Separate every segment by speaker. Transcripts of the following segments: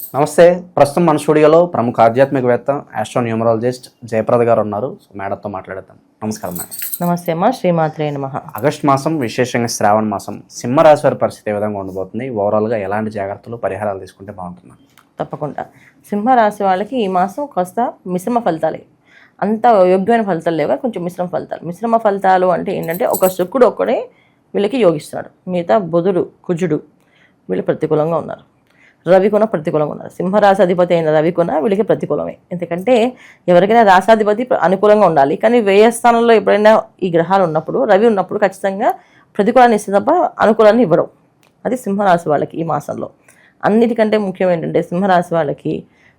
Speaker 1: నమస్తే. ప్రస్తుతం మన స్టూడియోలో ప్రముఖ ఆధ్యాత్మికవేత్త ఆస్ట్రోన్యూమరాలజిస్ట్ జయప్రద గారు ఉన్నారు. సో మేడంతో మాట్లాడతాం. నమస్కారం మేడం.
Speaker 2: నమస్తే అమ్మా. శ్రీమాత్రే నమః.
Speaker 1: ఆగస్టు మాసం, విశేషంగా శ్రావణ మాసం, సింహరాశి వారి పరిస్థితి ఏ విధంగా ఉండబోతుంది? ఓవరాల్గా ఎలాంటి జాగ్రత్తలు, పరిహారాలు తీసుకుంటే బాగుంటుంది?
Speaker 2: తప్పకుండా సింహరాశి వాళ్ళకి ఈ మాసం కాస్త మిశ్రమ ఫలితాలే. అంత యోగ్యమైన ఫలితాలు లేవు, కొంచెం మిశ్రమ ఫలితాలు. మిశ్రమ ఫలితాలు అంటే ఏంటంటే, ఒక శుక్రుడు ఒక్కడే వీళ్ళకి యోగిస్తున్నాడు, మిగతా బుధుడు, కుజుడు వీళ్ళు ప్రతికూలంగా ఉన్నారు. రవి కూడా ప్రతికూలంగా ఉన్నారు. సింహరాశి అధిపతి అయిన రవి కూడా వీళ్ళకి ప్రతికూలమే. ఎందుకంటే ఎవరికైనా రాశాధిపతి అనుకూలంగా ఉండాలి, కానీ వ్యయ స్థానంలో ఎప్పుడైనా ఈ గ్రహాలు ఉన్నప్పుడు, రవి ఉన్నప్పుడు ఖచ్చితంగా ప్రతికూలాన్ని ఇస్తే తప్ప అనుకూలాన్ని ఇవ్వడం. అది సింహరాశి వాళ్ళకి ఈ మాసంలో. అన్నిటికంటే ముఖ్యం ఏంటంటే, సింహరాశి వాళ్ళకి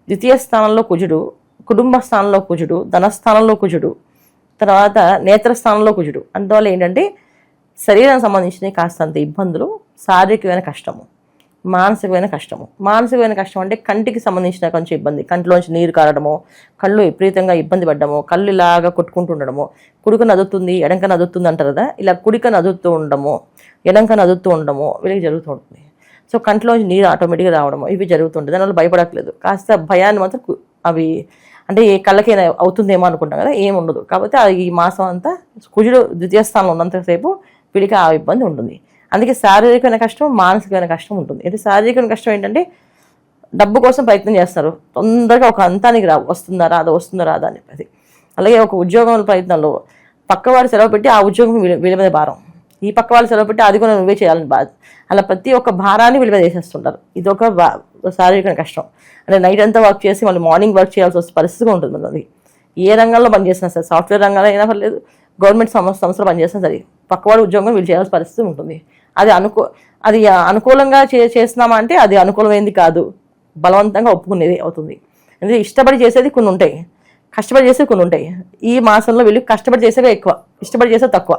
Speaker 2: ద్వితీయ స్థానంలో కుజుడు, కుటుంబ స్థానంలో కుజుడు, ధనస్థానంలో కుజుడు, తర్వాత నేత్రస్థానంలో కుజుడు. అందువల్ల ఏంటంటే శరీరానికి సంబంధించిన కాస్తంత ఇబ్బందులు, శారీరకమైన కష్టము, మానసికమైన కష్టము. మానసికమైన కష్టం అంటే కంటికి సంబంధించిన కొంచెం ఇబ్బంది, కంటిలోంచి నీరు కారడము, కళ్ళు విపరీతంగా ఇబ్బంది పడ్డము, కళ్ళు ఇలాగా కొట్టుకుంటూ ఉండడము, కుడిక నదుతుంది ఎడంక నదుతుంది అంటారు కదా, ఇలా కుడిక నదుతూ ఉండడము, ఎడంక నదుతూ ఉండడము వీళ్ళకి జరుగుతూ ఉంటుంది. సో కంటిలోంచి నీరు ఆటోమేటిక్గా రావడము ఇవి జరుగుతుంటుంది. దానివల్ల భయపడట్లేదు. కాస్త భయాన్ని మాత్రం అవి అంటే ఏ కళ్ళకైనా అవుతుందేమో అనుకుంటాం కదా, ఏమి ఉండదు. కాబట్టి ఈ మాసం అంతా కుజుడు ద్వితీయ స్థానంలో ఉన్నంతసేపు వీళ్ళకి ఆ ఇబ్బంది ఉంటుంది. అందుకే శారీరకమైన కష్టం, మానసికమైన కష్టం ఉంటుంది. అయితే శారీరకమైన కష్టం ఏంటంటే, డబ్బు కోసం ప్రయత్నం చేస్తారు, తొందరగా ఒక అంతానికి వస్తుందా రాదా, వస్తుందా రాదా అని చెప్పేసి. అలాగే ఒక ఉద్యోగం ప్రయత్నంలో పక్కవాడు సెలవు పెట్టి ఆ ఉద్యోగం వీళ్ళ మీద భారం, ఈ పక్క వాళ్ళు సెలవు పెట్టి అది కూడా నువ్వే చేయాలని బాధ, అలా ప్రతి ఒక్క భారాన్ని వీళ్ళ మీద వేసేస్తుంటారు. ఇది ఒక శారీరక కష్టం. అంటే నైట్ అంతా వర్క్ చేసి మళ్ళీ మార్నింగ్ వర్క్ చేయాల్సి వస్తే పరిస్థితి ఉంటుంది మనది. ఏ రంగంలో పనిచేసినా సరే, సాఫ్ట్వేర్ రంగంలో అయినా పర్లేదు, గవర్నమెంట్ సంస్థలు పనిచేసినా సరే, పక్కవాడు ఉద్యోగం వీళ్ళు చేయాల్సిన పరిస్థితి ఉంటుంది. అది అనుకూలంగా చేస్తున్నామా అంటే అది అనుకూలమైంది కాదు, బలవంతంగా ఒప్పుకునేది అవుతుంది. అంటే ఇష్టపడి చేసేది కొన్ని ఉంటాయి, కష్టపడి చేసేవి కొన్ని ఉంటాయి. ఈ మాసంలో వీళ్ళు కష్టపడి చేసేవి ఎక్కువ, ఇష్టపడి చేసేవి తక్కువ.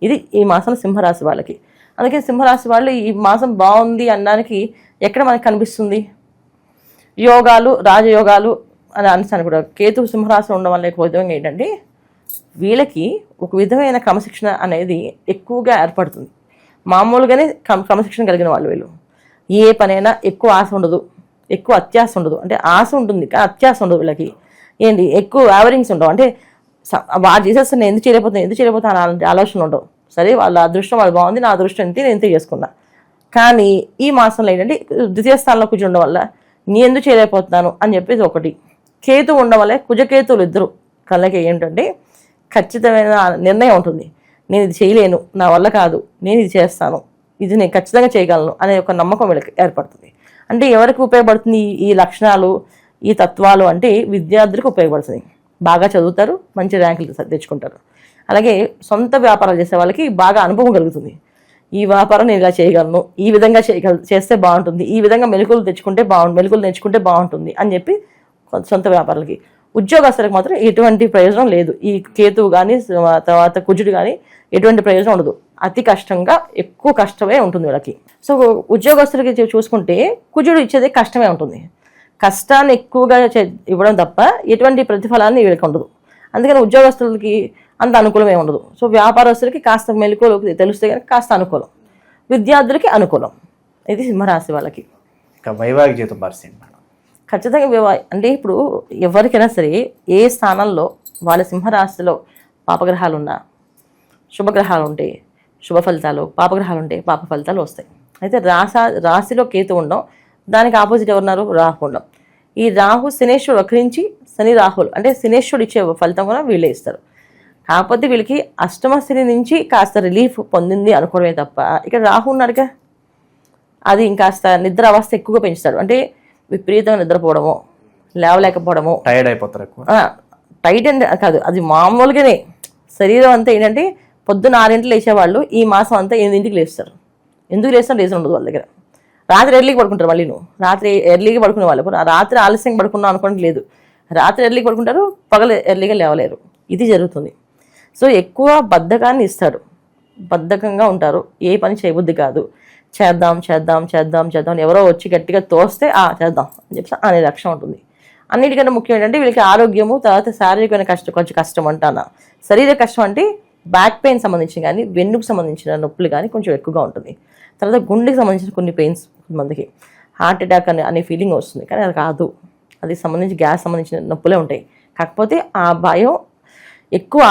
Speaker 2: ఇది ఈ మాసంలో సింహరాశి వాళ్ళకి. అందుకే సింహరాశి వాళ్ళు ఈ మాసం బాగుంది అనడానికి ఎక్కడ మనకి కనిపిస్తుంది? యోగాలు, రాజయోగాలు అని అనిస్తాను కూడా. కేతు సింహరాశి ఉండడం వల్ల ఎక్కువ విధంగా ఏంటంటే, వీళ్ళకి ఒక విధమైన క్రమశిక్షణ అనేది ఎక్కువగా ఏర్పడుతుంది. మామూలుగానే క్రమశిక్షణ కలిగిన వాళ్ళు వీళ్ళు. ఏ పనైనా ఎక్కువ ఆశ ఉండదు, ఎక్కువ అత్యాశ ఉండదు. అంటే ఆశ ఉంటుంది కానీ అత్యాశ ఉండదు వీళ్ళకి. ఏంటి ఎక్కువ యావరింగ్స్ ఉండవు. అంటే వాళ్ళు చేసేస్తే నేను ఎందుకు చేయలేకపోతాను అలాంటి ఆలోచనలు ఉండవు. సరే, వాళ్ళ అదృష్టం వాళ్ళు బాగుంది, నా అదృష్టం ఎంత నేను ఎంత చేసుకున్నా. కానీ ఈ మాసంలో ఏంటంటే ద్వితీయ స్థానంలో కూర్చుండడం వల్ల నేను ఎందుకు చేయలేకపోతున్నాను అని చెప్పేసి ఒకటి. కేతు ఉండడం వల్ల కుజకేతువులు ఇద్దరు కళ్ళకి ఏంటంటే ఖచ్చితమైన నిర్ణయం ఉంటుంది. నేను ఇది చేయలేను, నా వల్ల కాదు, నేను ఇది చేస్తాను, ఇది నేను ఖచ్చితంగా చేయగలను అనే ఒక నమ్మకం వీళ్ళకి ఏర్పడుతుంది. అంటే ఎవరికి ఉపయోగపడుతుంది ఈ లక్షణాలు, ఈ తత్వాలు అంటే విద్యార్థులకు ఉపయోగపడుతుంది. బాగా చదువుతారు, మంచి ర్యాంకులు తెచ్చుకుంటారు. అలాగే సొంత వ్యాపారాలు చేసే వాళ్ళకి బాగా అనుభవం కలుగుతుంది. ఈ వ్యాపారం నేను ఇలా చేయగలను, ఈ విధంగా చేస్తే బాగుంటుంది, ఈ విధంగా మెలకులు నేర్చుకుంటే బాగుంటుంది అని చెప్పి సొంత వ్యాపారాలకి. ఉద్యోగస్తులకు మాత్రం ఎటువంటి ప్రయోజనం లేదు. ఈ కేతువు కానీ తర్వాత కుజుడు కానీ ఎటువంటి ప్రయోజనం ఉండదు. అతి కష్టంగా, ఎక్కువ కష్టమే ఉంటుంది వీళ్ళకి. సో ఉద్యోగస్తులకి చూసుకుంటే కుజుడు ఇచ్చేది కష్టమే ఉంటుంది. కష్టాన్ని ఎక్కువగా ఇవ్వడం తప్ప ఎటువంటి ప్రతిఫలాన్ని వీళ్ళకి ఉండదు. అందుకని ఉద్యోగస్తులకి అంత అనుకూలమే ఉండదు. సో వ్యాపారస్తులకి కాస్త మెలకువలు తెలిస్తే కనుక కాస్త అనుకూలం, విద్యార్థులకి అనుకూలం. ఇది సింహరాశి వాళ్ళకి.
Speaker 1: వైవాహిక జీవితం పరిస్థితి
Speaker 2: ఖచ్చితంగా అంటే ఇప్పుడు ఎవరికైనా సరే ఏ స్థానంలో వాళ్ళ సింహరాశిలో పాపగ్రహాలు ఉన్నా, శుభగ్రహాలు ఉంటే శుభ ఫలితాలు, పాపగ్రహాలు ఉంటే పాప ఫలితాలు వస్తాయి. అయితే రాశిలో కేతు ఉండడం, దానికి ఆపోజిట్ ఎవరున్నారు? రాహు ఉండడం. ఈ రాహు శనేశ్వరుడు వక్రించి శని రాహులు అంటే శనేశ్వరుడు ఇచ్చే ఫలితం కూడా వీళ్ళే ఇస్తారు. కాకపోతే వీళ్ళకి అష్టమ శని నుంచి కాస్త రిలీఫ్ పొందింది అనుకోవడమే తప్ప, ఇక్కడ రాహు ఉన్నాడుగా, అది ఇంకాస్త నిద్ర అవస్థ ఎక్కువగా పెంచుతాడు. అంటే విపరీతంగా నిద్రపోవడము, లేవలేకపోవడము,
Speaker 1: టైర్డ్ అయిపోతారు.
Speaker 2: టైట్ అంటే కాదు, అది మామూలుగానే శరీరం అంతా ఏంటంటే పొద్దున్న 6 లేచేవాళ్ళు ఈ మాసం అంతా 8 లేస్తారు. ఎందుకు లేస్తారు? రీజన్ ఉండదు వాళ్ళ దగ్గర. రాత్రి ఎర్లీకి పడుకుంటారు. మళ్ళీ రాత్రి ఎర్లీగా పడుకునే వాళ్ళు రాత్రి ఆలస్యంగా పడుకున్నాం అనుకోవడం లేదు. రాత్రి ఎర్లీగా పడుకుంటారు, పగలు ఎర్లీగా లేవలేరు. ఇది జరుగుతుంది. సో ఎక్కువ బద్ధకాన్ని ఇస్తాడు, బద్ధకంగా ఉంటారు, ఏ పని చేయబుద్ధి కాదు. చేద్దాం ఎవరో వచ్చి గట్టిగా తోస్తే చేద్దాం అని చెప్పి అనే లక్ష్యం ఉంటుంది. అన్నిటికన్నా ముఖ్యం ఏంటంటే వీళ్ళకి ఆరోగ్యము, తర్వాత శారీరకమైన కొంచెం కష్టం అంటానా. శరీర కష్టం అంటే బ్యాక్ పెయిన్ సంబంధించిన కానీ, వెన్నుకు సంబంధించిన నొప్పులు కానీ కొంచెం ఎక్కువగా ఉంటుంది. తర్వాత గుండెకి సంబంధించిన కొన్ని పెయిన్స్ కొంతమందికి. హార్ట్ అటాక్ అనే ఫీలింగ్ వస్తుంది, కానీ అది కాదు. అది సంబంధించి గ్యాస్ సంబంధించిన నొప్పులే ఉంటాయి. కాకపోతే ఆ భయం ఎక్కువ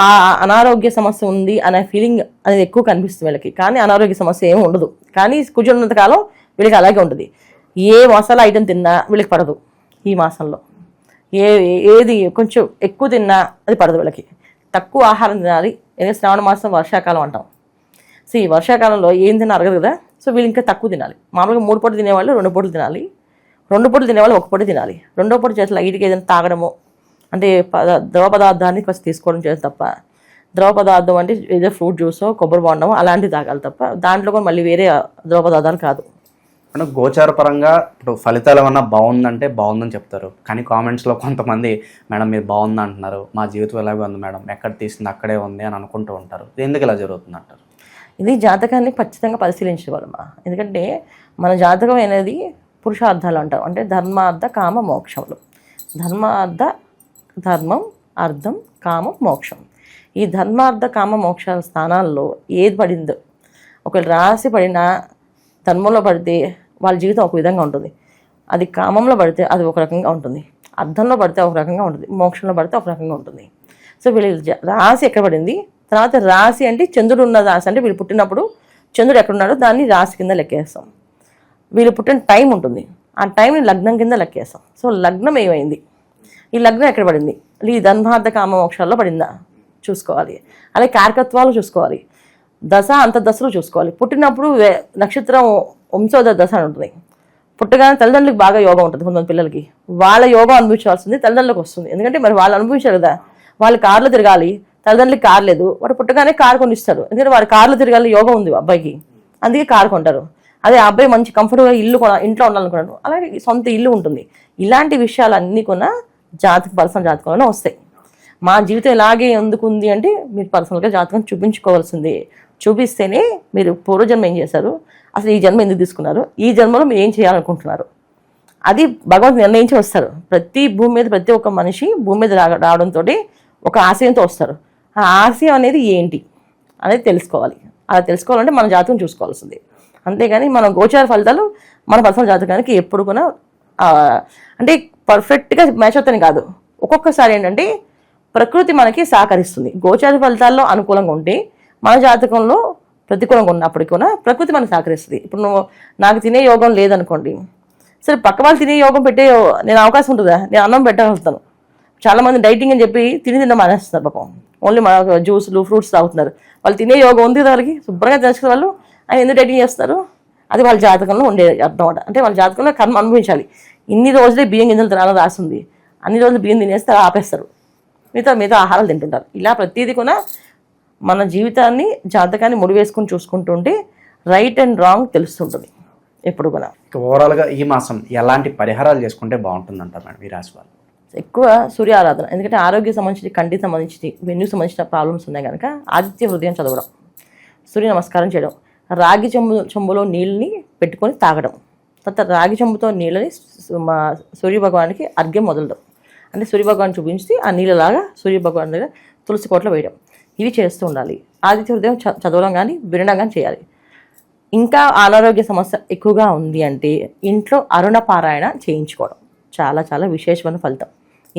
Speaker 2: అనారోగ్య సమస్య ఉంది అనే ఫీలింగ్ అనేది ఎక్కువ కనిపిస్తుంది వీళ్ళకి, కానీ అనారోగ్య సమస్య ఏమి ఉండదు. కానీ కూర్చున్నంత కాలం వీళ్ళకి అలాగే ఉంటుంది. ఏ మసాలా ఐటెం తిన్నా వీళ్ళకి పడదు. ఈ మాసంలో ఏది కొంచెం ఎక్కువ తిన్నా అది పడదు వీళ్ళకి. తక్కువ ఆహారం తినాలి. ఎందుకంటే శ్రావణ మాసం వర్షాకాలం అంటాం. సో ఈ వర్షాకాలంలో ఏం తిన్నా అరగదు కదా. సో వీళ్ళు ఇంకా తక్కువ తినాలి. మామూలుగా 3 పూటలు తినేవాళ్ళు 2 పూటలు తినాలి. 2 పూటలు తినేవాళ్ళు 1 పూట తినాలి. 2వ పూట చేసి లైట్గా ఏదైనా తాగడము, అంటే ద్రవ పదార్థాన్ని ఫస్ట్ తీసుకోవడం చేసి తప్ప, ద్రవ పదార్థం అంటే ఏదో ఫ్రూట్ జ్యూసో కొబ్బరి బొండమో అలాంటివి తాగాలి తప్ప, దాంట్లో కూడా మళ్ళీ వేరే ద్రవ పదార్థాలు కాదు.
Speaker 1: అంటే గోచార పరంగా ఇప్పుడు ఫలితాలు ఏమన్నా బాగుందంటే బాగుందని చెప్తారు, కానీ కామెంట్స్లో కొంతమంది మేడం మీరు బాగుంది అంటున్నారు, మా జీవితం ఎలాగే ఉంది మేడం, ఎక్కడ తీసింది అక్కడే ఉంది అని అనుకుంటూ ఉంటారు. ఇది ఎందుకు ఇలా జరుగుతుంది అంటారు?
Speaker 2: ఇది జాతకాన్ని ఖచ్చితంగా పరిశీలించగలమా. ఎందుకంటే మన జాతకం అనేది పురుషార్థాలు అంటారు, అంటే ధర్మార్థ కామ మోక్షములు. ధర్మం, అర్థం, కామం, మోక్షం. ఈ ధర్మార్థ కామ మోక్షాల స్థానాల్లో ఏది పడిందో, ఒకవేళ రాశి పడినా ధర్మంలో పడితే వాళ్ళ జీవితం ఒక విధంగా ఉంటుంది, అది కామంలో పడితే అది ఒక రకంగా ఉంటుంది, అర్థంలో పడితే ఒక రకంగా ఉంటుంది, మోక్షంలో పడితే ఒక రకంగా ఉంటుంది. సో వీళ్ళు రాశి ఎక్కడ పడింది, తర్వాత రాశి అంటే చంద్రుడు ఉన్న రాశి, అంటే వీళ్ళు పుట్టినప్పుడు చంద్రుడు ఎక్కడున్నాడో దాన్ని రాశి కింద లెక్కేస్తాం. వీళ్ళు పుట్టిన టైం ఉంటుంది, ఆ టైంని లగ్నం కింద లెక్కేస్తాం. సో లగ్నం ఏమైంది, ఈ లగ్నం ఎక్కడ పడింది, ఈ ధర్మార్థ కామ మోక్షాల్లో పడిందా చూసుకోవాలి. అలాగే కారకత్వాలు చూసుకోవాలి, దశ అంతర్దశలు చూసుకోవాలి. పుట్టినప్పుడు నక్షత్రం వంశోదయ దశ అని ఉంటుంది. పుట్టగానే తల్లిదండ్రులకు బాగా యోగం ఉంటుంది. కొంతమంది పిల్లలకి వాళ్ళ యోగం అనుభవించాల్సింది తల్లిదండ్రులకు వస్తుంది. ఎందుకంటే మరి వాళ్ళు అనుభవించారు కదా, వాళ్ళు కార్లో తిరగాలి, తల్లిదండ్రులకి కారు లేదు, వాడు పుట్టగానే కారు కొనిస్తారు. ఎందుకంటే వాడు కార్లో తిరగాలి యోగం ఉంది అబ్బాయికి, అందుకే కారు కొంటారు. అదే ఆ అబ్బాయి మంచి కంఫర్ట్గా ఇంట్లో ఉండాలనుకున్నాడు, అలాగే సొంత ఇల్లు ఉంటుంది. ఇలాంటి విషయాలన్నీ కూడా పర్సనల్ జాతకంలోనే వస్తాయి. మా జీవితం ఇలాగే ఎందుకు ఉంది అంటే మీరు పర్సనల్గా జాతకం చూపించుకోవాల్సింది. చూపిస్తేనే మీరు పూర్వజన్మ ఏం చేశారు, అసలు ఈ జన్మ ఎందుకు తీసుకున్నారు, ఈ జన్మలో మీరు ఏం చేయాలనుకుంటున్నారు, అది భగవంతుడు నిర్ణయించి వస్తారు. భూమి మీద ప్రతి ఒక్క మనిషి భూమి మీద రావడంతో ఒక ఆశయంతో వస్తారు. ఆ ఆశయం అనేది ఏంటి అనేది తెలుసుకోవాలి. అలా తెలుసుకోవాలంటే మన జాతకం చూసుకోవాల్సింది. అంతేగాని మన గోచార ఫలితాలు మన పర్సనల్ జాతకానికి ఎప్పుడు కూడా అంటే పర్ఫెక్ట్గా మ్యాచ్ అవుతాయని కాదు. ఒక్కొక్కసారి ఏంటంటే ప్రకృతి మనకి సహకరిస్తుంది. గోచార ఫలితాల్లో అనుకూలంగా ఉంటే మన జాతకంలో ప్రతికూలంగా ఉన్నప్పటికీ కూడా ప్రకృతి మనకు సహకరిస్తుంది. ఇప్పుడు నాకు తినే యోగం లేదనుకోండి, సరే పక్క వాళ్ళు తినే యోగం పెట్టే నేను అవకాశం ఉంటుందా, నేను అన్నం పెట్టగలుగుతాను. చాలామంది డైటింగ్ అని చెప్పి తినడం మానేస్తున్నారు పాపం, ఓన్లీ మన జ్యూసులు ఫ్రూట్స్ తాగుతున్నారు. వాళ్ళు తినే యోగం ఉంది కదా వాళ్ళకి, శుభ్రంగా తెలుసుకునే వాళ్ళు ఆయన ఎందుకు డైటింగ్ చేస్తారు, అది వాళ్ళ జాతకంలో ఉండే అర్థం అంట. అంటే వాళ్ళ జాతకంలో కర్మ అనుభవించాలి. ఇన్ని రోజులే బియ్యం గింజలు తినాలని రాస్తుంది, అన్ని రోజులు బియ్యం తినేస్తే ఆపేస్తారు, మిగతా ఆహారాలు తింటుంటారు. ఇలా ప్రతిదీ కూడా మన జీవితాన్ని జాతకాన్ని ముడివేసుకుని చూసుకుంటుంటే రైట్ అండ్ రాంగ్ తెలుస్తుంటుంది ఎప్పుడు కూడా.
Speaker 1: ఓవరాల్గా ఈ మాసం ఎలాంటి పరిహారాలు చేసుకుంటే బాగుంటుందంటారు మేడం ఈ రాశి వాళ్ళు?
Speaker 2: ఎక్కువ సూర్య ఆరాధన, ఎందుకంటే ఆరోగ్య సంబంధించి, కంటికి సంబంధించి, వెన్నుకు సంబంధించిన ప్రాబ్లమ్స్ ఉన్నాయి కనుక ఆదిత్య హృదయం చదవడం, సూర్య నమస్కారం చేయడం, రాగి చెంబులో నీళ్ళని పెట్టుకొని తాగడం, తర్వాత రాగి చెంబుతో నీళ్ళని మా సూర్యభగవానికి అర్ఘ్యం వదలడం, అంటే సూర్యభగవాన్ చూపించి ఆ నీళ్ళలాగా సూర్యభగవాన్ దగ్గర తులసి కోటలో వేయడం, ఇవి చేస్తూ ఉండాలి. ఆదిత్య హృదయం చదవడం కానీ వినడం కానీ చేయాలి. ఇంకా అనారోగ్య సమస్య ఎక్కువగా ఉంది అంటే ఇంట్లో అరుణ పారాయణ చేయించుకోవడం చాలా చాలా విశేషమైన ఫలితం.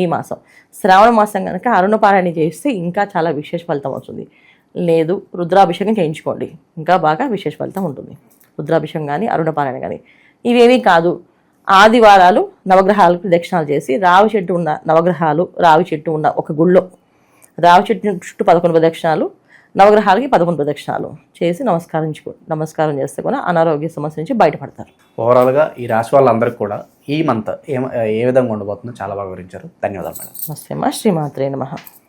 Speaker 2: ఈ మాసం శ్రావణ మాసం కనుక అరుణ పారాయణ చేస్తే ఇంకా చాలా విశేష ఫలితం వస్తుంది. లేదు రుద్రాభిషేకం చేయించుకోండి, ఇంకా బాగా విశేష ఫలితం ఉంటుంది. రుద్రాభిషేకం కానీ అరుణ పారాయణ కానీ ఇవేమీ కాదు. ఆదివారాలు నవగ్రహాలకు ప్రదక్షిణాలు చేసి రావి చెట్టు ఉన్న నవగ్రహాలు, రావి చెట్టు ఉన్న ఒక గుళ్ళో రావి చెట్టు చుట్టూ 11 ప్రదక్షిణాలు, నవగ్రహాలకి 11 ప్రదక్షిణాలు చేసి నమస్కారం చేస్తే కూడా అనారోగ్య సమస్య నుంచి బయటపడతారు.
Speaker 1: ఓవరాల్గా ఈ రాశి వాళ్ళందరికీ కూడా ఈ మంత్ ఏ విధంగా ఉండబోతుందో చాలా బాగా వివరించారు. ధన్యవాదాలు మేడం.
Speaker 2: నమస్తే అమ్మా. శ్రీమాత్రే నమః.